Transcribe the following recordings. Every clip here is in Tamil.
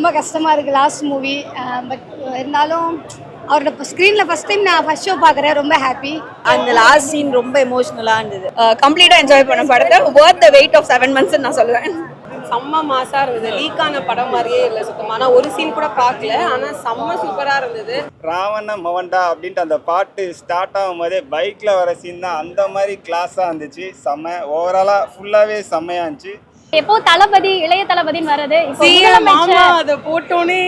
ரொம்ப கஷ்டமாக இருக்குது லாஸ்ட் மூவி. பட் இருந்தாலும் அவரோட ஸ்க்ரீனில் ஃபஸ்ட் டைம் நான் ஃபஸ்ட் ஷோ பார்க்குறேன். ரொம்ப ஹாப்பி. அந்த லாஸ்ட் சீன் ரொம்ப எமோஷ்னலாக இருந்தது. கம்ப்ளீட்டாக என்ஜாய் பண்ண படத்தை worth the wait of 7 months நான் சொல்லுவேன். செம்ம மாசா இருந்தது. லீக்கான படம் மாதிரியே இல்லை சுத்தமாக. ஆனால் ஒரு சீன் கூட பார்க்கல, ஆனால் செம்ம சூப்பராக இருந்தது. ராவண மவன்டா அப்படின்ட்டு அந்த பாட்டு ஸ்டார்ட் ஆகும் போதே பைக்கில் வர சீன் தான் அந்த மாதிரி கிளாஸாக இருந்துச்சு. செம்ம ஓவராலாக ஃபுல்லாகவே செம்மையாக இருந்துச்சு. எப்போ தளபதி இளைய தளபதின்னு வர்றது மாமா அதை போட்டோன்னே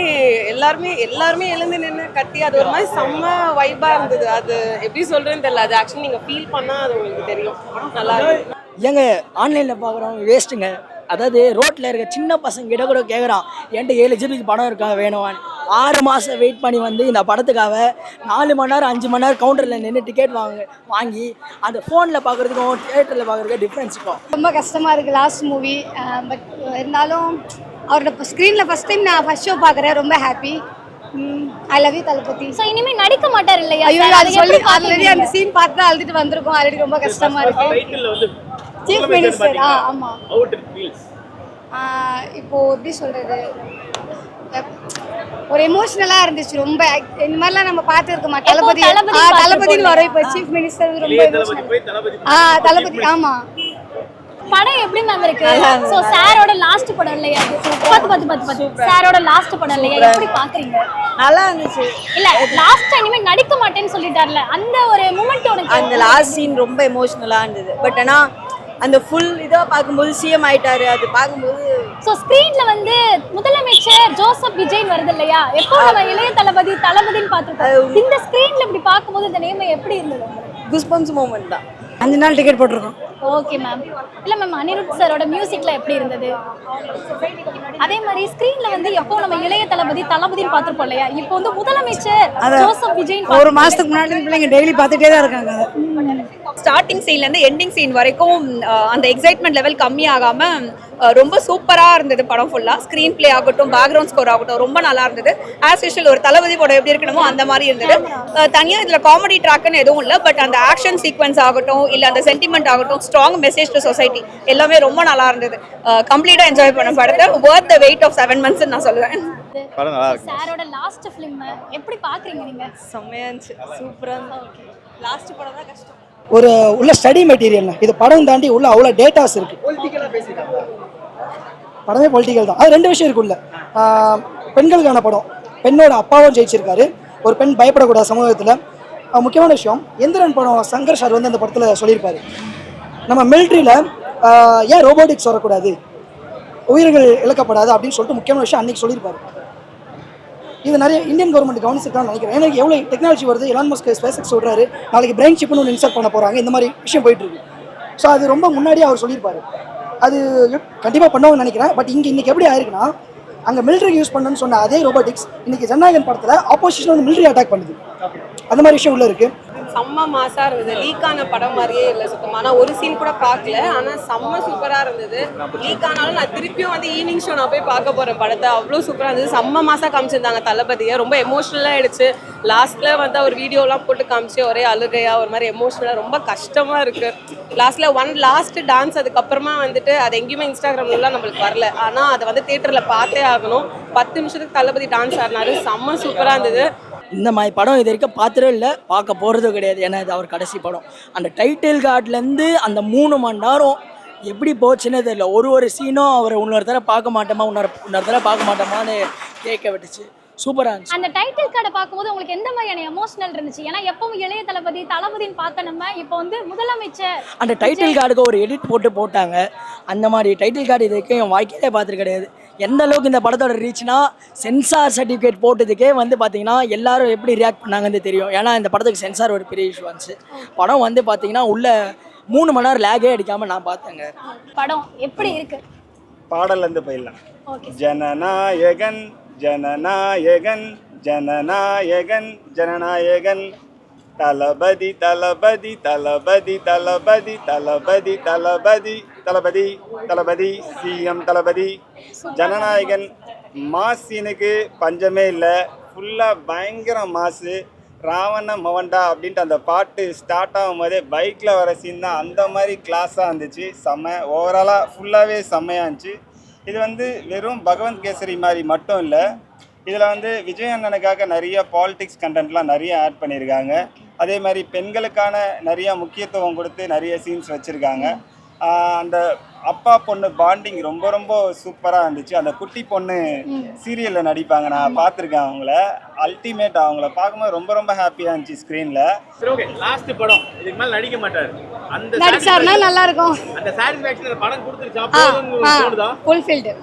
எல்லாருமே எழுந்து நின்று கத்தி அது ஒரு மாதிரி செம்ம வைபா இருந்தது. அது எப்படி சொல்றேன்னு தெரியல. அது ஆக்சுவலி நீங்க ஃபீல் பண்ணா அது உங்களுக்கு தெரியும். நல்லா இருக்கு. ஏங்க ஆன்லைனில் பார்க்குறோம் வேஸ்ட்டுங்க. அதாவது ரோட்டில் இருக்க சின்ன பசங்க கிட்ட கூட கேட்குறான், என்கிட்ட 7 GB படம் இருக்கா வேணுமான்னு. 6 மாதம் வெயிட் பண்ணி வந்து இந்த படத்துக்காக 4 மணி நேரம் 5 மணி நேரம் கவுண்டரில் நின்று டிக்கெட் வாங்கி அந்த ஃபோனில் பார்க்குறதுக்கும் தியேட்டரில் பார்க்குறதுக்கும் டிஃப்ரென்ஸ் இருக்கும். ரொம்ப கஷ்டமாக இருக்குது லாஸ்ட் மூவி. பட் இருந்தாலும் அவரோட ஸ்க்ரீனில் ஃபஸ்ட் டைம் நான் ஃபஸ்ட் ஷோ பார்க்குறேன். ரொம்ப happy. I love you Thalapathy. So இனிமேல் நடிக்க மாட்டார் இல்லையா? ஐயோ அது சொல்லி ஆல்ரெடி அந்த சீன் பார்த்து தான் அழுதுட்டு வந்திருக்கோம். ஆல்ரெடி ரொம்ப கஷ்டமாக இருக்குது. Chief minister. ஆமாம். இப்போ எப்படி சொல்கிறது, ஒரு எமோஷ்னலாக இருந்துச்சு. ரொம்ப இந்த மாதிரிலாம் நம்ம பார்த்துருக்க மாட்டோம். தளபதினு வரும். இப்போ சீஃப் மினிஸ்டர் ரொம்ப எமோஷனல். தளபதி. ஆமாம். படம் எப்படி மேம் இருக்கு? சோ சாரோட லாஸ்ட் படம் இல்லையா? 10 சாரோட லாஸ்ட் படம் இல்லையா? எப்படி பாக்குறீங்க? நல்லா இருந்துச்சு. இல்ல லாஸ்ட் டைம் நடிக்க மாட்டேன்னு சொல்லிட்டார்ல, அந்த ஒரு மூமெண்ட் உனக்கு? அந்த லாஸ்ட் சீன் ரொம்ப எமோஷ்னலாக இருந்தது. பட் ஆனால் அந்த ஃபுல் இதாக பார்க்கும்போது சிஎம் ஆயிட்டாரு. அது பார்க்கும்போது ஸோ ஸ்க்ரீன்ல வந்து முதலமைச்சர் ஜோசப் விஜய் வருது இல்லையா? எப்போ நம்ம இளைய தளபதின்னு பார்த்துருக்கோம். இந்த ஸ்க்ரீன்ல இப்படி பார்க்கும்போது இந்த நேம் எப்படி இருந்தது? குஸ்பம்ஸ் மூமெண்ட் தான். 5 நாள் டிக்கெட் போட்டிருக்கோம். Okay ma'am. இல்லை மேம், அனிருத் சாரோட மியூசிக்ல எப்படி இருந்தது? அதே மாதிரி ஸ்க்ரீன்ல வந்து எப்போ நம்ம இளைய தளபதின்னு பார்த்துருப்போம் இல்லையா? இப்போ வந்து முதலமைச்சர் ஜோசப் விஜய் ஒரு மாதத்துக்கு முன்னாடி பிள்ளைங்க டெய்லி பார்த்துட்டே தான் இருக்காங்க. ஸ்டார்டிங் சீன்லேருந்து எண்டிங் சீன் வரைக்கும் அந்த எக்ஸைட்மெண்ட் லெவல் கம்மியாகாம ரொம்ப சூப்பராக இருந்தது படம் ஃபுல்லாக. ஸ்க்ரீன் பிளே ஆகட்டும், பேக்ரவுண்ட் ஸ்கோர் ஆகட்டும் ரொம்ப நல்லா இருந்தது. ஆஸ் யூஷுவல் ஒரு தளபதி படம் எப்படி இருக்கணுமோ அந்த மாதிரி இருந்தது. தனியாக இதில் காமெடி ட்ராக்குன்னு எதுவும் இல்லை. பட் அந்த ஆக்ஷன் சீக்வன்ஸ் ஆகட்டும், இல்லை அந்த சென்டிமெண்ட் ஆகட்டும், ஸ்ட்ராங் மெசேஜ் டு சொசைட்டி எல்லாமே ரொம்ப நல்லா இருந்தது. கம்ப்ளீட்டாக என்ஜாய் பண்ண படத்தை worth the wait of 7 months நான் சொல்லுவேன். படம் நல்லா இருக்கு. சாரோட லாஸ்ட் ஃபிலிம் எப்படி பார்க்குறீங்க நீங்கள்? செம்மையா இருந்துச்சு. சூப்பராக. லாஸ்ட் படம் தான் கஷ்டம். ஒரு உள்ள ஸ்டடி மெட்டீரியல். இது படம் தாண்டி உள்ள அவ்வளோ டேட்டாஸ் இருக்கு. படமே பொலிட்டிக்கல் தான். அது 2 விஷயம் இருக்குல்ல. பெண்களுக்கான படம். பெண்ணோட அப்பாவும் ஜெயிச்சிருக்காரு. ஒரு பெண் பயப்படக்கூடாது சமூகத்தில். முக்கியமான விஷயம் எந்திரன் படம் சங்கர் சார் வந்து அந்த படத்தில் சொல்லியிருப்பாரு, நம்ம மிலிட்ரியில் ஏன் ரோபோட்டிக்ஸ் வரக்கூடாது, உயிர்கள் இழக்கப்படாது அப்படின்னு சொல்லிட்டு முக்கியமான விஷயம் அன்றைக்கி சொல்லியிருப்பாரு. இது நிறைய இந்தியன் கவர்மெண்ட் கவனிச்சிருக்கான்னு நினைக்கிறேன். எனக்கு எவ்வளோ டெக்னாலஜி வருது. எலான் மஸ்க் ஸ்பேஸ் சொல்கிறாரு நாளைக்கு பிரெயின் சிப்னு ஒன்று இன்சர்ட் பண்ண போகிறாங்க. இந்த மாதிரி விஷயம் போயிட்டுருக்கு. ஸோ அது ரொம்ப முன்னாடியே அவர் சொல்லியிருப்பாரு. அது கண்டிப்பாக பண்ணுவாங்கன்னு நினைக்கிறேன். பட் இன்றைக்கி எப்படி ஆயிருக்குன்னா, அங்கே மிலிட்ரி யூஸ் பண்ணணும்னு சொன்ன அதே ரோபோட்டிக்ஸ் இன்றைக்கி ஜனநாயகன் படத்தில் ஆப்போசிஷன் வந்து மிலிட்ரி அட்டாக் பண்ணுது. அந்த மாதிரி விஷயம் உள்ள இருக்குது. செம்ம மாசா இருந்தது. லீக்கான படம் மாதிரியே இல்லை சுத்தமாக. ஆனால் ஒரு சீன் கூட பார்க்கல, ஆனால் செம்ம சூப்பராக இருந்தது. லீக் ஆனாலும் நான் திருப்பியும் வந்து ஈவினிங் ஷோ நான் போய் பார்க்க போகிறேன் படத்தை. அவ்வளோ சூப்பராக இருந்தது. செம்ம மாசா காமிச்சிருந்தாங்க தளபதியை. ரொம்ப எமோஷ்னலாக ஆயிடுச்சு. லாஸ்ட்டில் வந்து அவர் வீடியோலாம் போட்டு காமிச்சு ஒரே அழுகையாக ஒரு மாதிரி எமோஷ்னலாக ரொம்ப கஷ்டமாக இருக்குது. லாஸ்ட் டான்ஸ் அதுக்கப்புறமா வந்துட்டு அது எங்கேயுமே இன்ஸ்டாகிராம்லாம் நம்மளுக்கு வரல. ஆனால் அதை வந்து தியேட்டரில் பார்த்தே ஆகணும். 10 நிமிஷத்துக்கு தளபதி டான்ஸ் ஆடினாரு. செம்ம சூப்பராக இருந்தது. இந்த மாதிரி படம் இது வரைக்கும் பார்த்துட்டே இல்லை, பார்க்க போகிறதும் கிடையாது. ஏன்னா இது அவர் கடைசி படம். அந்த டைட்டில் கார்ட்லேருந்து அந்த 3 மணி நேரம் எப்படி போச்சுன்னு தெரியல. ஒரு சீனும் அவர் இன்னொரு தடவை பார்க்க மாட்டோமா இன்னொரு தடவை பார்க்க மாட்டோமான்னு கேட்க விட்டுச்சு. சூப்பராக இருந்துச்சு. அந்த டைட்டில் கார்டை பார்க்கும்போது உங்களுக்கு எந்த மாதிரியான எமோஷனல் இருந்துச்சு? ஏன்னா எப்பவும் இளைய தளபதின்னு பார்த்த நம்ம இப்போ வந்து முதலமைச்சர் அந்த டைட்டில் கார்டுக்கு ஒரு எடிட் போட்டாங்க. அந்த மாதிரி டைட்டில் கார்டு இது வரைக்கும் என் வாழ்க்கையிலே பார்த்துட்டு கிடையாது. எந்த அளவுக்கு இந்த படத்தோட ரீச்னா, சென்சார் சர்டிஃபிகேட் போட்டதுக்கே வந்து பார்த்தீங்கன்னா எல்லாரும் எப்படி ரியாக்ட் பண்ணாங்கன்னு தெரியும். ஏன்னா இந்த படத்துக்கு சென்சார் ஒரு பெரிய இஷ்யூ வந்துச்சு. படம் வந்து பார்த்தீங்கன்னா உள்ள 3 மணி நேரம் லேகே அடிக்காமல் நான் பார்த்தேங்க. படம் எப்படி இருக்கு? பாடல்லேருந்து போயிடலாம். ஜனநாயகன் ஜனநாயகன் ஜனநாயகன் ஜனநாயகன் தளபதி தளபதி தளபதி தளபதி தளபதி தளபதி தளபதி தளபதி சிஎம் தளபதி. ஜனநாயகன் மாசினுக்கு பஞ்சமே இல்லை. ஃபுல்லாக பயங்கர மாசு. ராவண மவன்டா அப்படின்ட்டு அந்த பாட்டு ஸ்டார்ட் ஆகும் போதே பைக்கில் வர சீன் தான் அந்த மாதிரி கிளாஸாக இருந்துச்சு. செம்ம ஓவராலாக ஃபுல்லாகவே செம்மையாக இருந்துச்சு. இது வந்து வெறும் பகவந்த் கேசரி மாதிரி மட்டும் இல்லை, இதில் வந்து விஜய் அண்ணனுக்காக நிறைய பாலிடிக்ஸ் கண்டென்ட்லாம் நிறைய ஆட் பண்ணியிருக்காங்க. அதே மாதிரி பெண்களுக்கான நிறைய முக்கியத்துவம் கொடுத்து நிறைய சீன்ஸ் வச்சுருக்காங்க. அந்த அப்பா பொண்ணு பாண்டிங் ரொம்ப ரொம்ப சூப்பராக இருந்துச்சு. அந்த குட்டி பொண்ணு சீரியலில் நடிப்பாங்க, நான் பார்த்துருக்கேன் அவங்கள. அல்டிமேட், அவங்கள பார்க்கும்போது ரொம்ப ரொம்ப ஹாப்பியாக இருந்துச்சு ஸ்க்ரீனில். ஓகே, லாஸ்ட் படம் இதுக்கு மேலே நடிக்க மாட்டார், அந்த நடிச்சாருன்னா நல்லா இருக்கும். அந்த சாட்டிஸ்ஃபேக்ஷன் படம் கொடுத்துருச்சா தோணுதா? ஃபுல்ஃபில்டு.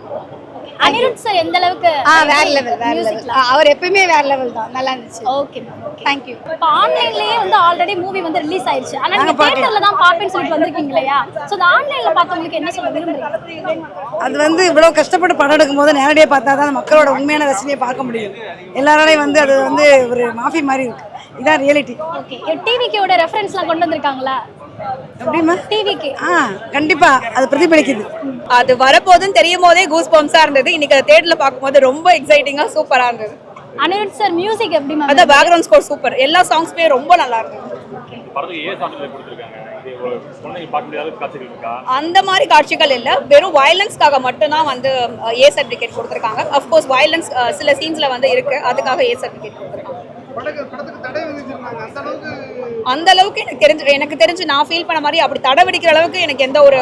அனிருத் சார் எந்த அளவுக்கு வேற லெவல். அவர் எப்பயுமே வேற லெவல் தான், நல்லா இருந்துச்சு. Okay thank you. இப்போ ஆன்லைன்லயே வந்து ஆல்ரெடி மூவி வந்து ரிலீஸ் ஆயிடுச்சு. ஆனா நீங்க தியேட்டர்ல தான் பாப்பேன்னு சொல்லிட்டு வந்திருக்கீங்க இல்லையா? சோ அந்த ஆன்லைன்ல பார்த்தவங்களுக்கு என்ன சொல்ல விரும்புறீங்க? அது வந்து இவ்வளோ கஷ்டப்பட்டு படம் எடுக்கும் போது நேரடியாக பார்த்தா தான் மக்களோட உண்மையான ரசனையை பார்க்க முடியும். எல்லாராலையும் வந்து அது வந்து ஒரு மாஃபி மாதிரி இருக்கு. இதான் ரியாலிட்டி. ஓகே, டிவிக்கோட ரெஃபரன்ஸ்லாம் கொண்டு வந்திருக்காங்களா? எப்படிமா? டிவிக்கு கண்டிப்பா அது பிரதிபலிக்குது. அது வரப்போதுன்னு தெரியும் போதே கூஸ் பம்ப்ஸா இருந்தது. இன்னைக்கு அதை தேட்டர்ல பார்க்கும்போது ரொம்ப எக்ஸைட்டிங்கா சூப்பரா இருந்தது. அனிருத் சார் மியூசிக் எப்படி மேம்? அதான் பேக்ரவுண்ட் ஸ்கோர் சூப்பர், எல்லா சாங்ஸ்மே ரொம்ப நல்லா இருந்தது. அந்த மாதிரி காட்சிகள் இல்ல, வெறும் வயலன்ஸ்க்காக மட்டும்தான் வந்து ஏ சர்டிபிகேட் கொடுத்திருக்காங்க. அஃப்கோர்ஸ் வயலன்ஸ் சில சீன்ஸ்ல வந்து இருக்கு, அதுக்காக ஏ சர்டிபிகேட் கொடுத்திருக்காங்க. அந்த அளவுக்கு எனக்கு தெரிஞ்சு நான் ஃபீல் பண்ண மாதிரி அப்படி தடை விதிக்கிற அளவுக்கு எனக்கு எந்த ஒரு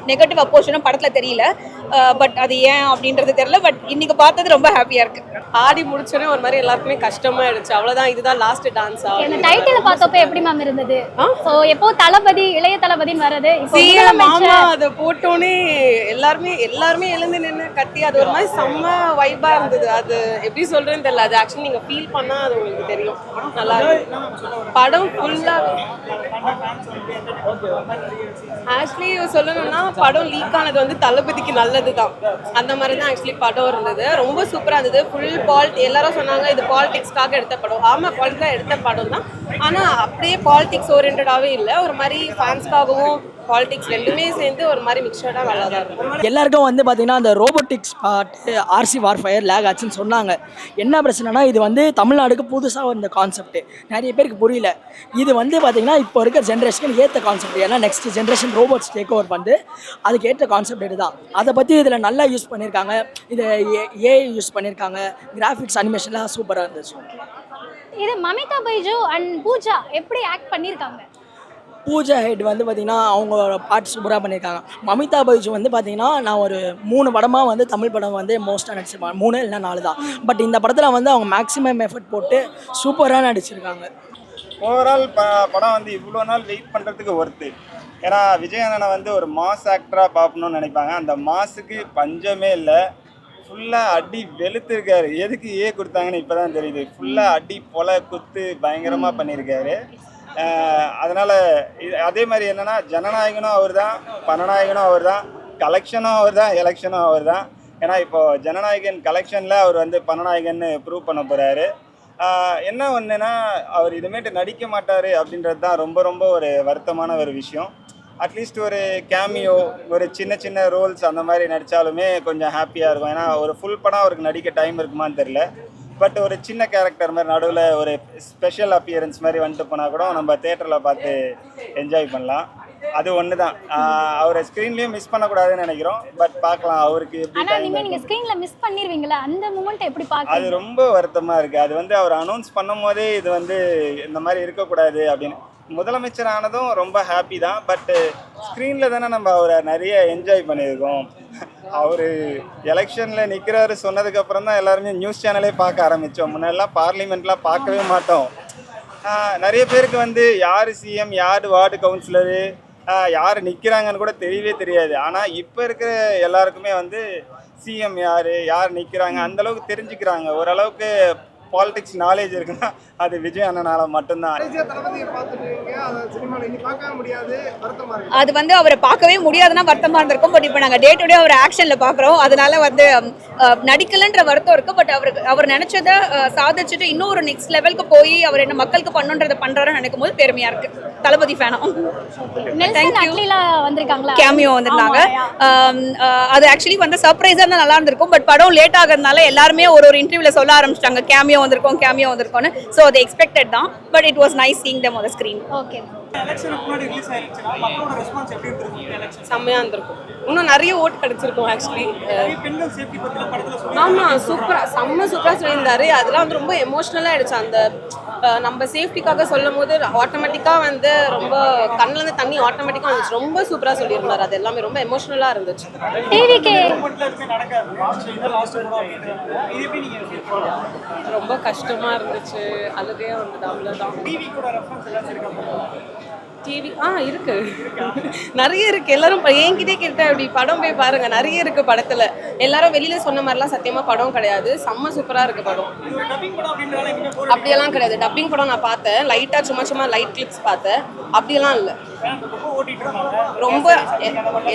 நெகட்டிவ் அப்போஷனும் படத்துல தெரியல. பட் அது ஏன் அப்படின்றது தெரியல. பட் இன்னைக்கு பார்த்தது ரொம்ப ஹாப்பியா இருக்கு. ஆடி முடிச்சோடனே ஒரு மாதிரி எல்லாருக்குமே கஷ்டமாயிடுச்சு. அவ்வளவுதான், இதுதான் லாஸ்ட் டான்ஸா? இந்த டைட்டில் பார்த்தப்ப எப்படி மேம் இருந்தது? சோ எப்போ தளபதி இளைய தளபதின்னு வருது, இப்போ மாமா அதை போட்டோன்னே எல்லாருமே எழுந்து நின்று கத்தி, அது ஒரு மாதிரி செம்ம வைபா இருந்தது. அது எப்படி சொல்றேன்னு தெரியல. அது ஆக்சுவலி நீங்க ஃபீல் பண்ணா அது உங்களுக்கு தெரியும். நல்லா இருக்கு படம் ஃபுல்லா. ஆக்சுவலி சொல்லணும்னா படம் லீக் ஆனது வந்து தளபதிக்கு நல்லதுதான். அந்த மாதிரி தான் ஆக்சுவலி படம் இருந்தது. ரொம்ப சூப்பரா இருந்தது. ஃபுல் எல்லாரும் சொன்னாங்க இது பாலிடிக்ஸ்க்காக எடுத்த படம். ஆமா, பாலிடிக்ஸாக எடுத்த படம் தான். ஆனா அப்படியே பாலிடிக்ஸ் ஓரியன்டாவே இல்லை, ஒரு மாதிரி ஃபேன்ஸ்க்காகவும் பாலிடிக்ஸ் ரெண்டுமே சேர்ந்து ஒரு மாதிரி மிக்சடா நல்லா தான் இருக்கும். எல்லாருக்கும் வந்து பார்த்தீங்கன்னா அந்த ரோபோட்டிக்ஸ் பாட்டு ஆர்சி வார்ஃபயர் லேக் ஆச்சுன்னு சொன்னாங்க. என்ன பிரச்சனைனா இது வந்து தமிழ்நாடுக்கு புதுசாக வந்த கான்செப்ட், நிறைய பேருக்கு புரியல. இது வந்து பார்த்தீங்கன்னா இப்போ இருக்கிற ஜென்ரேஷனுக்கு ஏற்ற கான்செப்ட். ஏன்னா next generation robots take over வந்து அதுக்கு ஏற்ற கான்செப்ட் இதுதான். அதை பற்றி இதில் நல்லா யூஸ் பண்ணியிருக்காங்க. இதை ஏஐ யூஸ் பண்ணியிருக்காங்க. கிராஃபிக்ஸ் அனிமேஷன்லாம் சூப்பராக இருந்துச்சு. இது மமிதா பைஜு அண்ட் பூஜா எப்படி ஆக்ட் பண்ணியிருக்காங்க? பூஜா ஹெட் வந்து பார்த்திங்கன்னா அவங்க பாட்டு சூப்பராக பண்ணியிருக்காங்க. மமிதா பைஜு வந்து பார்த்திங்கன்னா நான் ஒரு 3 படமாக வந்து தமிழ் படம் வந்து மோஸ்ட்டாக நடிச்சிருப்பாங்க, 3 இல்லைனா 4 தான். பட் இந்த படத்தில் வந்து அவங்க மேக்ஸிமம் எஃபர்ட் போட்டு சூப்பராக நடிச்சிருக்காங்க. ஓவரால் படம் வந்து இவ்வளோ நாள் வெயிட் பண்ணுறதுக்கு ஒர்த்து. ஏன்னா விஜய் அண்ணனை வந்து ஒரு மாஸ் ஆக்டராக பார்க்கணுன்னு நினைப்பாங்க. அந்த மாஸுக்கு பஞ்சமே இல்லை. ஃபுல்லாக அடி வெளுத்துருக்காரு. எதுக்கு ஏ கொடுத்தாங்கன்னு இப்போ தான் தெரியுது. ஃபுல்லாக அடி பொலை குத்து பயங்கரமாக பண்ணியிருக்காரு. அதனால் அதே மாதிரி என்னென்னா ஜனநாயகனும் அவர் தான், பணநாயகனும் அவர் தான், கலெக்ஷனும் அவர் தான், எலெக்ஷனும் அவர் தான். ஏன்னா இப்போது ஜனநாயகன் கலெக்ஷனில் அவர் வந்து பணநாயகன்னு ப்ரூவ் பண்ண போகிறாரு. என்ன ஒன்றுனா அவர் இதுமேட்டு நடிக்க மாட்டார் அப்படின்றது தான் ரொம்ப ரொம்ப ஒரு வருத்தமான ஒரு விஷயம். அட்லீஸ்ட் ஒரு கேமியோ, ஒரு சின்ன சின்ன ரோல்ஸ் அந்த மாதிரி நடித்தாலுமே கொஞ்சம் ஹாப்பியாக இருக்கும். ஏன்னா ஒரு ஃபுல் படம் அவருக்கு நடிக்க டைம் இருக்குமான்னு தெரில. பட் ஒரு சின்ன கேரக்டர் மாதிரி நடுவில் ஒரு ஸ்பெஷல் அப்பியரன்ஸ் மாதிரி வந்துட்டு போனால் கூட நம்ம தேட்டரில் பார்த்து என்ஜாய் பண்ணலாம். அது ஒன்று தான். அவரை ஸ்க்ரீன்லேயும் மிஸ் பண்ணக்கூடாதுன்னு நினைக்கிறோம். பட் பார்க்கலாம் அவருக்கு எப்படி. நீங்கள் ஸ்க்ரீனில் மிஸ் பண்ணிடுவீங்களா? அந்த மூமெண்ட் எப்படி பார்க்க? அது ரொம்ப வருத்தமாக இருக்குது. அது வந்து அவர் அனௌன்ஸ் பண்ணும் போதே இது வந்து இந்த மாதிரி இருக்கக்கூடாது அப்படின்னு. முதலமைச்சர் ஆனதும் ரொம்ப ஹாப்பி தான். பட்டு ஸ்க்ரீனில் தானே நம்ம அவரை நிறைய என்ஜாய் பண்ணியிருக்கோம். அவர் எலெக்ஷனில் நிற்கிறாரு சொன்னதுக்கப்புறம் தான் எல்லாருமே நியூஸ் சேனலே பார்க்க ஆரம்பித்தோம். முன்னெல்லாம் பார்லிமெண்ட்லாம் பார்க்கவே மாட்டோம். நிறைய பேருக்கு வந்து யார் சிஎம், யார் வார்டு கவுன்சிலரு, யார் நிற்கிறாங்கன்னு கூட தெரியவே தெரியாது. ஆனால் இப்போ இருக்கிற எல்லாருக்குமே வந்து சிஎம் யார் நிற்கிறாங்க அந்தளவுக்கு தெரிஞ்சுக்கிறாங்க. ஓரளவுக்கு பாலிடிக்ஸ் நாலேஜ் இருக்குன்னா அது விஜய் அண்ணனால மட்டும்தான். அது வந்து அவரை பார்க்கவே முடியாதுன்னா வருத்தமாக இருந்திருக்கும். பட் இப்போ நாங்கள் டே டு டே அவர் ஆக்ஷனில் பார்க்குறோம். அதனால வந்து நடிக்கலன்ற வருத்தம் இருக்குது. பட் அவர் நினச்சதை சாதிச்சுட்டு இன்னும் ஒரு நெக்ஸ்ட் லெவலுக்கு போய் அவர் என்ன மக்களுக்கு பண்ணுன்றதை பண்ணுறாருன்னு நினைக்கும் போது பெருமையாக இருக்குது. தளபதி ஃபேனும். கேமியோ வந்திருந்தாங்க. அது ஆக்சுவலி வந்து சர்ப்ரைஸாக இருந்தால் நல்லா இருந்திருக்கும். பட் படம் லேட் ஆகிறதுனால எல்லாருமே ஒரு இன்டர்வியூவில் சொல்ல ஆரம்பிச்சிட்டாங்க கேமியோ கேமியோ வந்திருக்கோம் ஸோ அது எக்ஸ்பெக்டட் தான். But it was nice seeing them on the screen. Okay. செம்மையா இருந்திருக்கும். இன்னும் நிறைய ஓட்டு கிடைச்சிருக்கும் ஆக்சுவலி. ஆமா, சூப்பரா சொல்லியிருந்தாரு. அதெல்லாம் வந்து ரொம்ப எமோஷ்னலா ஆயிடுச்சு. அந்த நம்ம சேஃப்டிக்காக சொல்லும் போது ஆட்டோமேட்டிக்கா வந்து ரொம்ப கண்ணுல இருந்து தண்ணி ஆட்டோமேட்டிக்கா வந்துச்சு. ரொம்ப சூப்பரா சொல்லியிருந்தாரு. அது எல்லாமே ரொம்ப எமோஷ்னலா இருந்துச்சு. டிவிக்கு ரொம்ப கஷ்டமா இருந்துச்சு. அழுகையா வந்தது. அவ்வளவுதான். டிவி இருக்கு, நிறைய இருக்கு. எல்லாரும் என்கிட்டே கேட்டேன், அப்படி படம் போய் பாருங்க, நிறைய இருக்கு படத்துல. எல்லாரும் வெளியில சொன்ன மாதிரிலாம் சத்தியமா படம் கிடையாது. செம்ம சூப்பரா இருக்கு படம். அப்படியெல்லாம் கிடையாது. டப்பிங் படம் நான் பார்த்தேன், லைட்டா சும்மா லைட் கிளிப்ஸ் பார்த்தேன். அப்படியெல்லாம் இல்லை, ரொம்ப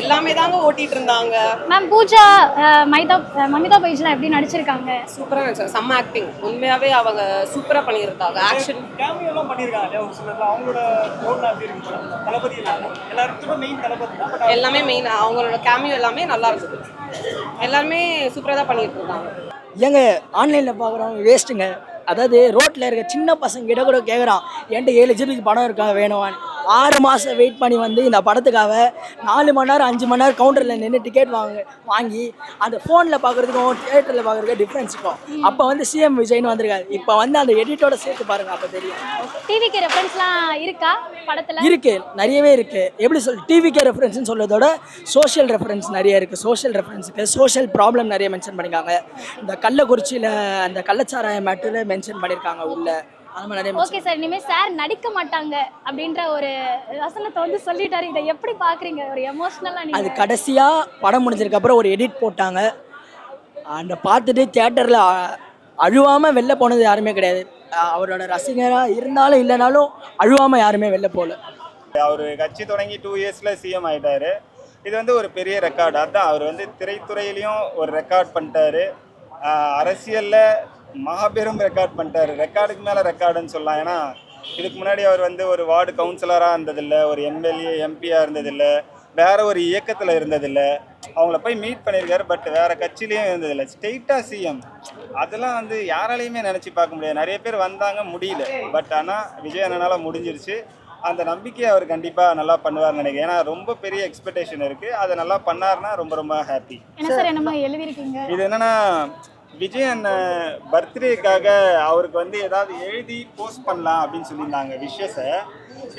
எல்லாமே தாங்க ஓட்டிட்டு இருந்தாங்க. மேம் பூஜா மமிதா பைஜ்லாம் எப்படி நடிச்சிருக்காங்க? சூப்பரா நடிச்சாங்க. செம்ம ஆக்டிங். உண்மையாவே அவங்க சூப்பரா பண்ணியிருந்தாங்க. ஆக்ஷன் எல்லாமே மெயின். அவங்களோட கேமியோ எல்லாமே நல்லா இருக்குது. எல்லாருமே சூப்பரா தான் பண்ணிட்டு இருக்காங்க. ஏங்க ஆன்லைனில் பார்க்குறோம் வேஸ்ட்டுங்க. அதாவது ரோட்டில் இருக்க சின்ன பசங்க கிட்ட கூட கேட்குறான், என்கிட்ட 7 ஜிபிக்கு படம் இருக்கா வேணுமான்னு. 6 மாதம் வெயிட் பண்ணி வந்து இந்த படத்துக்காக 4 மணி நேரம் 5 மணி நேரம் கவுண்டரில் நின்று டிக்கெட் வாங்கி அந்த ஃபோனில் பார்க்குறதுக்கும் தியேட்டரில் பார்க்குறதுக்கும் டிஃப்ரென்ஸ் இருக்கும். அப்போ வந்து சிஎம் விஜய்னு வந்திருக்காரு. இப்போ வந்து அந்த எடிட்டோட சேர்த்து பாருங்கள், அப்போ தெரியும். டிவிக்கு ரெஃபரன்ஸ்லாம் இருக்கா படத்தில்? இருக்கு, நிறையவே இருக்குது. எப்படி டிவிக்கே ரெஃபரன்ஸ்னு சொல்கிறதோட சோஷியல் ரெஃபரன்ஸ் நிறைய இருக்குது. சோஷியல் ரெஃபரன்ஸுக்கு சோஷியல் ப்ராப்ளம் நிறைய மென்ஷன் பண்ணியிருக்காங்க. இந்த கள்ளக்குறிச்சியில் அந்த கள்ளச்சாராய மேட்டில் மென்ஷன் பண்ணியிருக்காங்க உள்ள. ஓகே சார், இனிமேல் சார் நடிக்க மாட்டாங்க அப்படின்ற ஒரு வசனத்தை வந்து சொல்லிட்டாரு. இதை எப்படி பார்க்குறீங்க? ஒரு எமோஷ்னலாக அது கடைசியாக படம் முடிஞ்சதுக்கப்புறம் ஒரு எடிட் போட்டாங்க. அந்த பார்த்துட்டு தியேட்டரில் அழுவாமல் வெளில போனது யாருமே கிடையாது. அவரோட ரசிகராக இருந்தாலும் இல்லைனாலும் அழுவாமல் யாருமே வெளில போகல. அவர் கட்சி தொடங்கி 2 இயர்ஸில் சிஎம் ஆகிட்டாரு. இது வந்து ஒரு பெரிய ரெக்கார்டு. அதுதான் அவர் வந்து திரைத்துறையிலையும் ஒரு ரெக்கார்ட் பண்ணிட்டாரு, அரசியலில் மாபெரும் ரெக்கார்ட் பண்ணிட்டாரு. ரெக்கார்டுக்கு மேலே ரெக்கார்டுன்னு சொல்லலாம். ஏன்னா இதுக்கு முன்னாடி அவர் வந்து ஒரு வார்டு கவுன்சிலராக இருந்ததில்லை, ஒரு எம்எல்ஏ எம்பியாக இருந்ததில்லை, வேற ஒரு இயக்கத்தில் இருந்ததில்லை. அவங்கள போய் மீட் பண்ணியிருக்காரு, பட் வேறு கட்சியிலையும் இருந்ததில்லை. ஸ்ட்ரெயிட்டாக சிஎம். அதெல்லாம் வந்து யாராலையுமே நினச்சி பார்க்க முடியாது. நிறைய பேர் வந்தாங்க, முடியல. பட் ஆனால் விஜய் அண்ணனால் முடிஞ்சிருச்சு. அந்த நம்பிக்கையை அவர் கண்டிப்பாக நல்லா பண்ணுவார்னு நினைக்கிறேன். ஏன்னா ரொம்ப பெரிய எக்ஸ்பெக்டேஷன் இருக்குது. அதை நல்லா பண்ணார்னா ரொம்ப ரொம்ப ஹாப்பி. இது என்னென்னா, விஜய் அண்ணன் பர்த்டேக்காக அவருக்கு வந்து ஏதாவது எழுதி போஸ்ட் பண்ணலாம் அப்படின்னு சொல்லியிருந்தாங்க விஷஸை.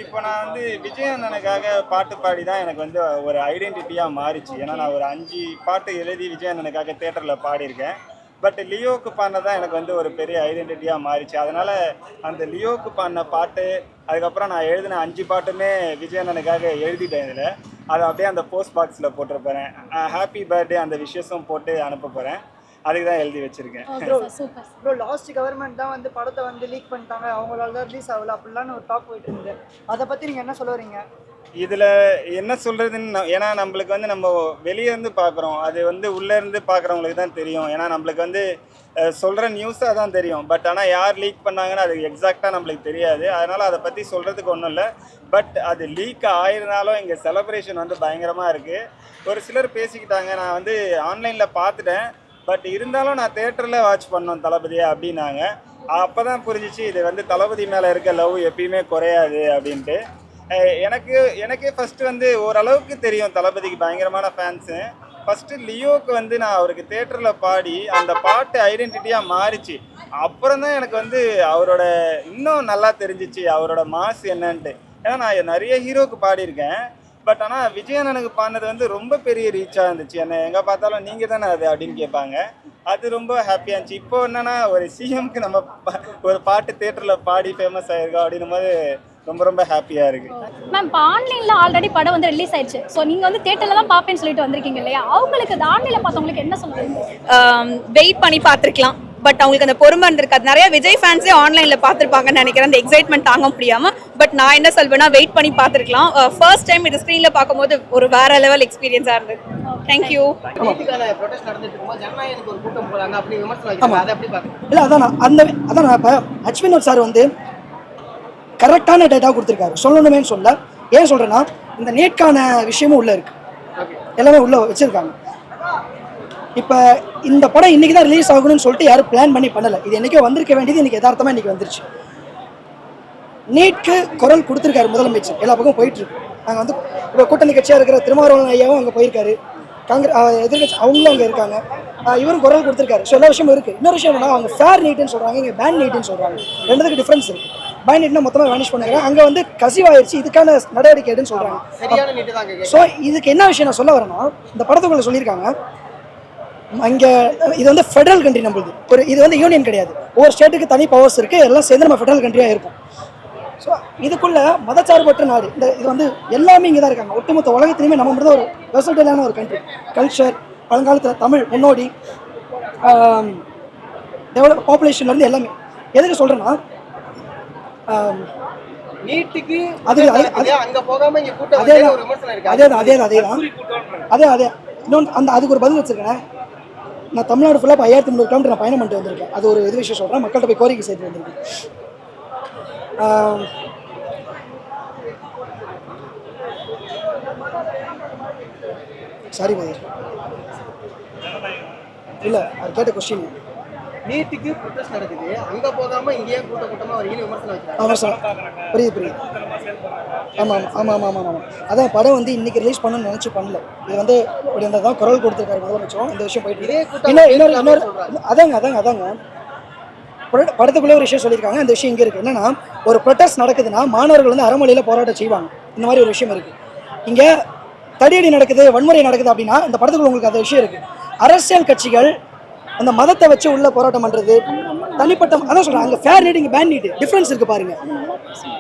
இப்போ நான் வந்து விஜய் அண்ணனுக்காக பாட்டு பாடி தான் எனக்கு வந்து ஒரு ஐடென்டிட்டியாக மாறிச்சு. ஏன்னா நான் ஒரு 5 பாட்டு எழுதி விஜய் அண்ணனுக்காக தேட்டரில் பாடியிருக்கேன். பட் லியோவுக்கு பாடினது தான் எனக்கு வந்து ஒரு பெரிய ஐடென்டிட்டியாக மாறிச்சு. அதனால் அந்த லியோவுக்கு பாடின பாட்டு, அதுக்கப்புறம் நான் எழுதின 5 பாட்டுமே விஜய் அண்ணனுக்காக எழுதிட்டேன். இதில் அதை அப்படியே அந்த போஸ்ட் பாக்ஸில் போட்டிருப்பேன். ஹாப்பி பர்த்டே அந்த விஷஸும் போட்டு அனுப்ப போகிறேன். அதுக்கு தான் எழுதி வச்சிருக்கேன். ப்ரோ லாஸ்ட் கவர்மெண்ட் தான் வந்து படத்தை வந்து லீக் பண்ணிட்டாங்க, அவங்களால தான் ரிலீஸ் ஆகல அப்படிலாம் ஒரு டாக் போயிட்டு இருந்தது. அதை பற்றி நீங்கள் என்ன சொல்ல வரீங்க? இதில் என்ன சொல்கிறதுன்னு, ஏன்னா நம்மளுக்கு வந்து நம்ம வெளியேருந்து பார்க்குறோம், அது வந்து உள்ளேருந்து பார்க்குறவங்களுக்கு தான் தெரியும். ஏன்னா நம்மளுக்கு வந்து சொல்கிற நியூஸாக தான் தெரியும். பட் ஆனால் யார் லீக் பண்ணாங்கன்னு அது எக்ஸாக்டாக நம்மளுக்கு தெரியாது. அதனால் அதை பற்றி சொல்கிறதுக்கு ஒன்றும் இல்லை. பட் அது லீக் ஆயிருந்தாலும் இங்கே செலிப்ரேஷன் வந்து பயங்கரமாக இருக்குது. ஒரு சிலர் பேசிக்கிட்டாங்க, நான் வந்து ஆன்லைனில் பார்த்துட்டேன், பட் இருந்தாலும் நான் தேட்டரில் வாட்ச் பண்ணோம் தளபதியை அப்படின்னாங்க. அப்போ தான் புரிஞ்சிச்சு இது வந்து தளபதி மேலே இருக்க லவ் எப்பயுமே குறையாது அப்படின்ட்டு. எனக்கே ஃபஸ்ட்டு வந்து ஓரளவுக்கு தெரியும் தளபதிக்கு பயங்கரமான ஃபேன்ஸு. ஃபஸ்ட்டு லியோவுக்கு வந்து நான் அவருக்கு தேட்டரில் பாடி அந்த பாட்டு ஐடென்டிட்டியாக மாறிச்சு. அப்புறம் தான் எனக்கு வந்து அவரோட இன்னும் நல்லா தெரிஞ்சிச்சு அவரோட மாஸ் என்னன்ட்டு. ஏன்னா நான் நிறைய ஹீரோவுக்கு பாடியிருக்கேன், பட் ஆனால் விஜய் அண்ணனுக்கு பாடினது வந்து ரொம்ப பெரிய ரீச்சாக இருந்துச்சு. என்ன எங்கே பார்த்தாலும் நீங்கள் தானே அது அப்படின்னு கேட்பாங்க. அது ரொம்ப ஹாப்பியாக இருந்துச்சு. இப்போ என்னென்னா ஒரு சிஎம்க்கு நம்ம ஒரு பாட்டு தேட்டரில் பாடி ஃபேமஸ் ஆகிருக்கோம் அப்படின்னும் போது ரொம்ப ரொம்ப ஹாப்பியாக இருக்குது. மேம் இப்போ ஆன்லைனில் ஆல்ரெடி படம் வந்து ரிலீஸ் ஆயிடுச்சு. ஸோ நீங்கள் வந்து தேட்டரில் தான் பார்ப்பேன்னு சொல்லிட்டு வந்திருக்கீங்க இல்லையா? அவங்களுக்கு அது ஆன்லைனில் பார்த்தவங்களுக்கு என்ன சொல்லுவீங்க? வெயிட் பண்ணி பார்த்துருக்கலாம், பட் அவங்களுக்கு அந்த பொறுமை இருந்திருக்காது. நிறைய விஜய் ஃபேன்ஸே ஆன்லைனில் பார்த்துருப்பாங்கன்னு நினைக்கிறேன், அந்த எக்ஸைட்மெண்ட் தாங்க முடியாமல். பட் நான் என்ன சொல்வேன்னா, வெயிட் பண்ணி பார்த்துருக்கலாம். ஃபர்ஸ்ட் டைம் இது ஸ்க்ரீனில் பார்க்கும்போது ஒரு வேற லெவல் எக்ஸ்பீரியன்ஸாக இருந்தது. தேங்க்யூ. இல்லை அதான் நான் இப்போ அஸ்வினோத் சார் வந்து கரெக்டான டேட்டா கொடுத்துருக்காரு. சொல்லணுமேனு சொல்ல. ஏன் சொல்கிறேன்னா, இந்த நேட்கான விஷயமும் உள்ளே இருக்குது, எல்லாமே உள்ளே வச்சுருக்காங்க. இப்போ இந்த படம் இன்றைக்கி தான் ரிலீஸ் ஆகணும்னு சொல்லிட்டு யாரும் பிளான் பண்ணி பண்ணலை. இது என்றைக்கோ வந்திருக்க வேண்டியது இன்றைக்கி யதார்த்தமாக இன்றைக்கி வந்துருச்சு. நீட்க்கு குரல் கொடுத்துருக்காரு முதலமைச்சர், எல்லா பக்கம் போயிட்டுருக்கு. நாங்கள் வந்து இப்போ கூட்டணி கட்சியாக இருக்கிற திருமாவளவன் ஐயாவும் அங்கே போயிருக்காரு, எதிர்கட்சி அவங்களும் அங்கே இருக்காங்க, இவரும் குரல் கொடுத்துருக்காரு. ஸோ எல்லா விஷயமும் இருக்குது. இன்னொரு விஷயம் என்னன்னா, அவங்க ஃபேர் நீட்டுன்னு சொல்கிறாங்க, இங்கே பேன் நீட்டுன்னு சொல்கிறாங்க. ரெண்டுத்துக்கு டிஃப்ரென்ஸ் இருக்குது. பேன் நீட்னா மொத்தமாக வேனிஷ் பண்ணுறாங்க, அங்கே வந்து கசிவாயிருச்சு, இதுக்கான நடவடிக்கை எடுன்னு சொல்கிறாங்க. ஸோ இதுக்கு என்ன விஷயம் நான் சொல்ல வரேன்னா, இந்த படத்துக்குள்ள சொல்லியிருக்காங்க, அங்கே இது வந்து ஃபெடரல் கண்ட்ரி நம்மளுது, இது வந்து யூனியன் கிடையாது. ஒவ்வொரு ஸ்டேட்டுக்கு தனி பவர்ஸ் இருக்குது, எல்லாம் சேர்ந்து நம்ம ஃபெடரல் கண்ட்ரியாக இருக்கும். ஸோ இதுக்குள்ள மதச்சார்பற்ற நாடு, இது வந்து எல்லாமே இங்கே தான் இருக்காங்க. ஒட்டுமொத்த உலகத்துலையுமே நம்ம மட்டும் தான் ஒரு வெர்சடைலான ஒரு கண்ட்ரி. கல்ச்சர், பழங்காலத்தில் தமிழ் முன்னோடி, டெவலப் பாப்புலேஷன்லேருந்து எல்லாமே. எதுக்கு சொல்கிறேன்னா, நீட்டுக்கு அது அதே இன்னொன்று அதுக்கு ஒரு பதில் வச்சுருக்கேன். நான் தமிழ்நாடு ஃபுல்லாக இப்போ 1300 கிலோமீட்டர் நான் பயணம் பண்ணிட்டு வந்திருக்கேன். அது ஒரு இது விஷயம் சொல்கிறேன், மக்கள்கிட்ட போய் கோரிக்கை செய்து வந்திருக்கேன். சாரி பதர், இல்லை அது கேட்ட கொஸ்டின். நீட்டுக்கு ப்ரொடெஸ்ட் நடக்குது, அங்கே போகாமல் இங்கேயே கூட்டமாக வரீங்கன்னு விமர்சனம் வைக்கிறாங்க. புரியுது. ஆமாம். அதான் படம் வந்து இன்னைக்கு ரிலீஸ் பண்ணணும்னு நினச்சி பண்ணல. இது வந்து இப்படி இந்த தான் குரல் கொடுத்துருக்காரு முதலமைச்சரும். இந்த விஷயம் போயிட்டு இன்னொரு அதாங்க படத்துக்குள்ளே ஒரு விஷயம் சொல்லியிருக்காங்க. அந்த விஷயம் இங்கே இருக்குது. என்னன்னா, ஒரு ப்ரொட்டஸ்ட் நடக்குதுன்னா மாணவர்கள் வந்து அறமொழியில் போராட்டம் செய்வாங்க. இந்த மாதிரி ஒரு விஷயம் இருக்குது. இங்கே தடியடி நடக்குது, வன்முறை நடக்குது அப்படின்னா இந்த படத்துக்குள்ள உங்களுக்கு அந்த விஷயம் இருக்குது. அரசியல் கட்சிகள் அந்த மதத்தை வச்சு உள்ள போராட்டம் பண்ணுறது தனிப்பட்ட, அதான் சொல்கிறேன், அங்கே ஃபேர் நீட், இங்கே பேன் நீட் டிஃப்ரென்ஸ் இருக்குது பாருங்கள்.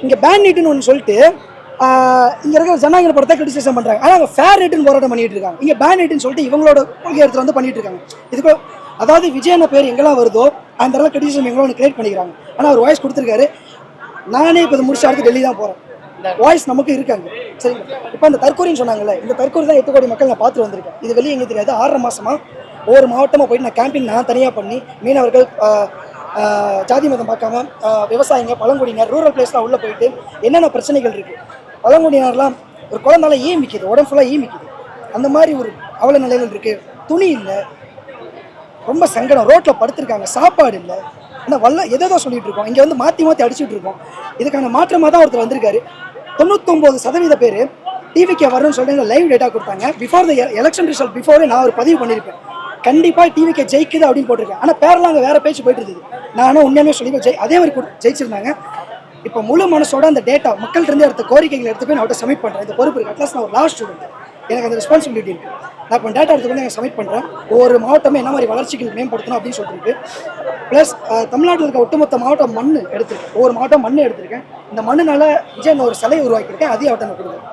இங்கே பேன் நீட்டுன்னு ஒன்று சொல்லிட்டு இங்கே இருக்கிற ஜனநாயக படத்தை கிரிட்டிசைசம் பண்ணுறாங்க. ஆனால் அங்கே ஃபேர் நீட்டுன்னு போராட்டம் பண்ணிட்டு இருக்காங்க. இங்கே பேன் நீட்டுன்னு சொல்லிட்டு இவங்களோட கொள்கை எடுத்து வந்து பண்ணிட்டு இருக்காங்க. இதுக்கு அதாவது விஜயன பேர் எங்கெல்லாம் வருதோ அந்த இடத்துல கிரிட்டிசிசம் எங்களோட ஒன்று கிரியேட் பண்ணிக்கிறாங்க. ஆனால் அவர் வாய்ஸ் கொடுத்துருக்காரு. நானே இப்போ இதை முடிச்சு அடுத்து டெல்லி தான் போகிறேன். வாய்ஸ் நமக்கு இருக்காங்க. சரி, இப்போ அந்த தற்கொலைன்னு சொன்னாங்கல்ல, இந்த தற்கொலை தான் 8 கோடி மக்கள் நான் பார்த்துட்டு வந்திருக்கேன். இது வெளியே எங்கே தெரியாது. 6 மாதமாக ஒவ்வொரு மாவட்டமாக போயிட்டு நான் கேம்பிங் நான் தனியாக பண்ணி மீனவர்கள், ஜாதி மதம் பார்க்காம விவசாயிங்க, பழங்குடியினர், ரூரல் பிளேஸ்லாம் உள்ளே போயிட்டு என்னென்ன பிரச்சனைகள் இருக்குது, பழங்குடியினர்லாம் ஒரு குழந்தால மிக்குது, உடம்பு ஃபுல்லாக மிக்குது, அந்த மாதிரி ஒரு அவல நிலைகள் இருக்குது. துணி இல்லை, ரொம்ப சங்கடம், ரோட்டில் படுத்திருக்காங்க, சாப்பாடு இல்லை, ஆனால் எதோ சொல்லிட்டு இருக்கோம். இங்கே வந்து மாற்றி அடிச்சுட்டு இருக்கோம். இதுக்கான மாற்றமாக தான் ஒருத்தர் வந்திருக்காரு. 99% பேர் டிவிக்கு வரணும்னு சொல்லிட்டு லைவ் டேட்டா கொடுத்தாங்க. Before the election result before நான் ஒரு பதிவு பண்ணியிருப்பேன், கண்டிப்பாக டிவிக்கு ஜெயிக்குது அப்படின்னு போட்டிருக்கேன். ஆனால் பேரெல்லாம் அங்கே வேறு பேச்சு போயிட்டு இருந்தது. நானும் உண்மையுமே சொல்லி அதே மாதிரி ஜெயிச்சிருந்தாங்க. இப்போ முழு மனசோட அந்த டேட்டா மக்கள்கிட்ட எடுத்த கோரிக்கைகள் எடுத்து போய் நான் அவட்ட சப்மிட் பண்ணுறேன். இந்த பொறுப்பு இருக்குது. அட்லாஸ்ட் நான் ஒரு லாஸ்ட் ஸ்டூடெண்ட், எனக்கு அந்த ரெஸ்பான்சிபிலிட்டி இருக்குது. நான் இப்போ டேட்டா எடுத்து நான் சப்மிட் பண்ணுறேன். ஒவ்வொரு மாவட்டமே என்ன மாதிரி வளர்ச்சிகள் மேம்படுத்தணும் அப்படின்னு சொல்லிட்டு. ப்ளஸ் தமிழ்நாட்டில் இருக்க ஒட்டுமொத்த மாவட்டம் மண் எடுத்திருக்கேன். ஒவ்வொரு மாவட்டம் மண் எடுத்திருக்கேன். இந்த மண்ணுனால விஜய் ஒரு சிலையை உருவாக்கியிருக்கேன். அதையும் அவட்ட நான் கொடுக்குறேன்.